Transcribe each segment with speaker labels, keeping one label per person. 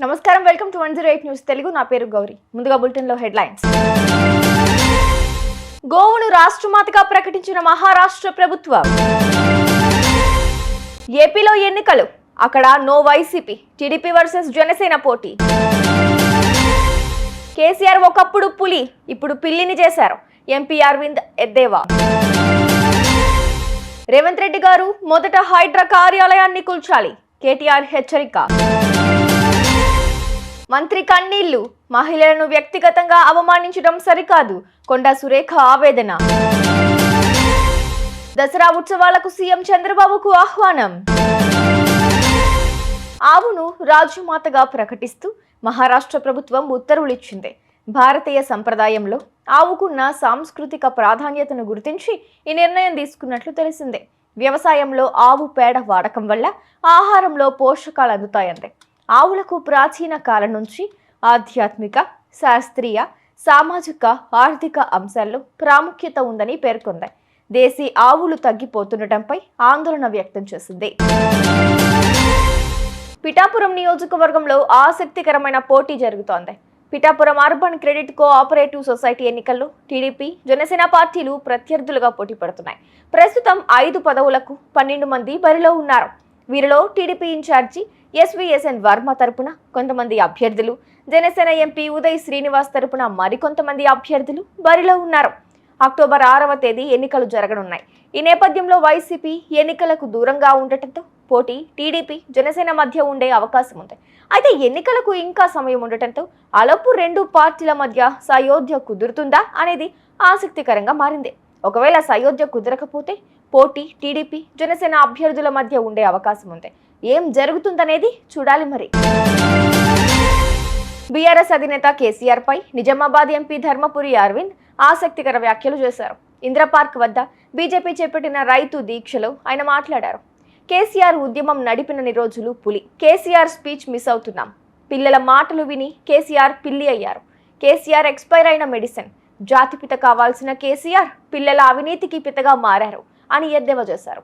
Speaker 1: నమస్కారం welcome to 108 news Telugu నా పేరు గౌరీ ముందుగా బులెటిన్ లో హెడ్లైన్స్ గోవును రాష్ట్రమాతగా ప్రకటించిన మహారాష్ట్ర ప్రభుత్వం ఏపీలో ఎన్నికలు అక్కడ నో వైసీపీ టీడీపీ వర్సెస్ జనసేన పోటీ కేసీఆర్ ఒకప్పుడు పులి ఇప్పుడు పిల్లిని చేశారు ఎంపీ అరవింద్ ఎద్దేవా రేవంత్ రెడ్డి గారు మొదట హైడ్రా కార్యాలయాన్ని కూల్చాలి కేటీఆర్ హెచ్చరిక మంత్రి కన్నీళ్లు మహిళలను వ్యక్తిగతంగా అవమానించడం సరికాదు కొండా సురేఖ ఆవేదన దసరా ఉత్సవాలకు సీఎం చంద్రబాబుకు ఆహ్వానం ఆవును రాజమాతగా ప్రకటిస్తూ మహారాష్ట్ర ప్రభుత్వం ఉత్తర్వులు ఇచ్చింది. భారతీయ సంప్రదాయంలో ఆవుకున్న సాంస్కృతిక ప్రాధాన్యతను గుర్తించి ఈ నిర్ణయం తీసుకున్నట్లు తెలిసిందే. వ్యవసాయంలో ఆవు పేడ వాడకం వల్ల ఆహారంలో పోషకాలు అందుతాయంది. ఆవులకు ప్రాచీన కాలం నుంచి ఆధ్యాత్మిక, శాస్త్రీయ, సామాజిక, ఆర్థిక అంశాల్లో ప్రాముఖ్యత ఉందని పేర్కొంది. దేశీ ఆవులు తగ్గిపోతుండటంపై ఆందోళన వ్యక్తం చేసింది. పిఠాపురం నియోజకవర్గంలో ఆసక్తికరమైన పోటీ జరుగుతోంది. Pithapuram urban credit cooperative society ఎన్నికల్లో టీడీపీ, జనసేన పార్టీలు ప్రత్యర్థులుగా పోటీ పడుతున్నాయి. ప్రస్తుతం 5 పదవులకు 12 మంది బరిలో ఉన్నారు. వీరిలో టీడీపీ ఇన్ఛార్జి ఎస్వీఎస్ఎన్ వర్మ తరపున కొంతమంది అభ్యర్థులు, జనసేన ఎంపీ ఉదయ్ శ్రీనివాస్ తరపున మరికొంతమంది అభ్యర్థులు బరిలో ఉన్నారు. అక్టోబర్ 6వ తేదీ ఎన్నికలు జరగనున్నాయి. ఈ నేపథ్యంలో వైసీపీ ఎన్నికలకు దూరంగా ఉండటంతో పోటీ టీడీపీ, జనసేన మధ్య ఉండే అవకాశం ఉంది. అయితే ఎన్నికలకు ఇంకా సమయం ఉండటంతో అలపు 2 పార్టీల మధ్య సయోధ్య కుదురుతుందా అనేది ఆసక్తికరంగా మారింది. ఒకవేళ సయోధ్య కుదరకపోతే పోటీ టీడీపీ, జనసేన అభ్యర్థుల మధ్య ఉండే అవకాశం ఉంది. ఏం జరుగుతుందనేది చూడాలి. మరి బీఆర్ఎస్ అధినేత కేసీఆర్ పై నిజామాబాద్ ఎంపీ ధర్మపురి అరవింద్ ఆసక్తికర వ్యాఖ్యలు చేశారు. ఇంద్రపార్క్ వద్ద బీజేపీ చేపట్టిన రైతు దీక్షలో ఆయన మాట్లాడారు. కేసీఆర్ ఉద్యమం నడిపినన్ని రోజులు పులి. కేసీఆర్ స్పీచ్ మిస్ అవుతున్నాం. పిల్లల మాటలు విని కేసీఆర్ పిల్లి అయ్యారు. కేసీఆర్ ఎక్స్పైర్ అయిన మెడిసిన్. జాతిపిత కావాల్సిన కేసీఆర్ పిల్లల అవినీతికి పితగా మారారు అని ఎద్దేవా చేశారు.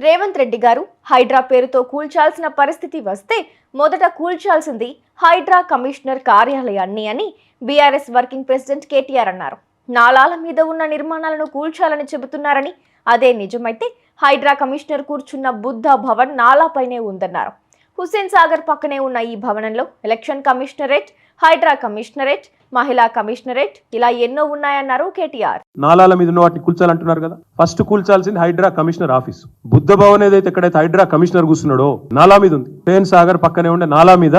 Speaker 1: రేవంత్ రెడ్డి గారు హైడ్రా పేరుతో కూల్చాల్సిన పరిస్థితి వస్తే మొదట కూల్చాల్సింది హైడ్రా కమిషనర్ కార్యాలయాన్ని అని బీఆర్ఎస్ వర్కింగ్ ప్రెసిడెంట్ కేటీఆర్ అన్నారు. నాలాల మీద ఉన్న నిర్మాణాలను కూల్చాలని చెబుతున్నారని, అదే నిజమైతే హైడ్రా కమిషనర్ కూర్చున్న బుద్ధ భవన్ నాలాపైనే ఉందన్నారు. హుస్సేన్ సాగర్ పక్కనే ఉన్న ఈ భవనంలో ఎలక్షన్ కమిషనరేట్, హైడ్రా కమిషనరేట్, మహిళా కమిషనరేట్ ఇలా ఎన్నో ఉన్నాయన్నారు కేటీఆర్.
Speaker 2: నాలాల మీద ఉన్న వాటిని కూల్చాలంటున్నారు కదా. ఫస్ట్ కూల్చాల్సింది హైడ్రా కమిషనర్ ఆఫీస్. బుద్ధ భవన్ ఏదైతే ఎక్కడైతే హైడ్రా కమిషనర్ కూర్చున్నాడో నాలా మీద ఉంది. హుస్సేన్ సాగర్ పక్కనే ఉండే నాలా మీద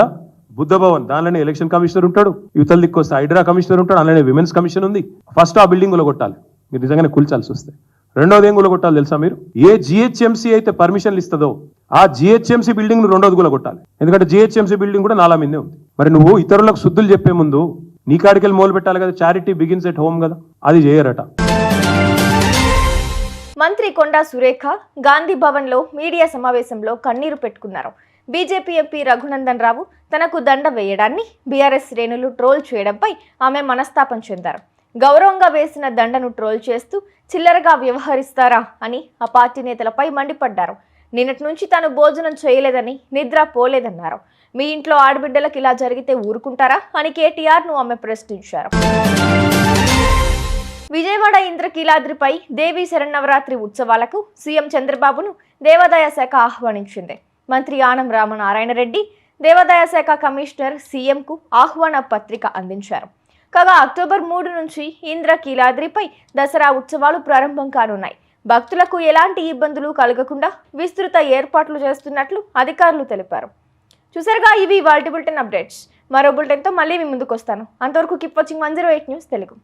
Speaker 2: బుద్ధ భవన్, దానిలోనే ఎలక్షన్ కమిషనర్ ఉంటాడు, యువతల దిక్కు వస్తే హైడ్రా కమిషనర్ ఉంటాడు, అలానే విమెన్స్ కమిషన్ ఉంది. ఫస్ట్ ఆ బిల్డింగ్ కొట్టాలి మీరు నిజంగానే కూల్చాల్సి వస్తే. రెండోది ఏం కొట్టాలి తెలుసా మీరు? ఏ జిహెచ్ఎంసీ అయితే పర్మిషన్లు ఇస్తుందో ఆ జిహెచ్ఎంసీ బిల్డింగ్ ను రెండోది కొట్టాలి. ఎందుకంటే జిహెచ్ఎంసీ బిల్డింగ్ కూడా నాలా మీదే ఉంది. మరి నువ్వు ఇతరులకు శుద్ధులు చెప్పే ముందు నీ కాడికెళ్ళి మొదలు పెట్టాలి కదా. చారిటీ బిగిన్స్ ఎట్ హోమ్ కదా, అది చేయరట.
Speaker 1: మంత్రి కొండా సురేఖ గాంధీ భవన్ లో మీడియా సమావేశంలో కన్నీరు పెట్టుకున్నారు. బీజేపీ ఎంపీ రఘునందన్ రావు తనకు దండ వేయడాన్ని బీఆర్ఎస్ శ్రేణులు ట్రోల్ చేయడంపై ఆమె మనస్తాపం చెందారు. గౌరవంగా వేసిన దండను ట్రోల్ చేస్తూ చిల్లరగా వ్యవహరిస్తారా అని ఆ పార్టీ నేతలపై మండిపడ్డారు. నిన్నటి నుంచి తాను భోజనం చేయలేదని, నిద్ర పోలేదన్నారు. మీ ఇంట్లో ఆడబిడ్డలకు ఇలా జరిగితే ఊరుకుంటారా అని కేటీఆర్ ను ఆమె ప్రశ్నించారు. విజయవాడ ఇంద్రకీలాద్రిపై దేవీ శరన్నవరాత్రి ఉత్సవాలకు సీఎం చంద్రబాబును దేవాదాయ శాఖ ఆహ్వానించింది. మంత్రి ఆనం రామనారాయణ రెడ్డి, దేవాదాయ శాఖ కమిషనర్ సీఎంకు ఆహ్వాన పత్రిక అందించారు. కాగా అక్టోబర్ 3 నుంచి ఇంద్రకీలాద్రిపై దసరా ఉత్సవాలు ప్రారంభం కానున్నాయి. భక్తులకు ఎలాంటి ఇబ్బందులు కలగకుండా విస్తృత ఏర్పాట్లు చేస్తున్నట్లు అధికారులు తెలిపారు. చూసారుగా, ఇవి ఇవాల్టి బులెటిన్ అప్డేట్స్. మరో బులెటిన్తో మళ్ళీ మీ ముందుకు వస్తాను. అంతవరకు కీప్ వాచింగ్ 108 న్యూస్ తెలుగు.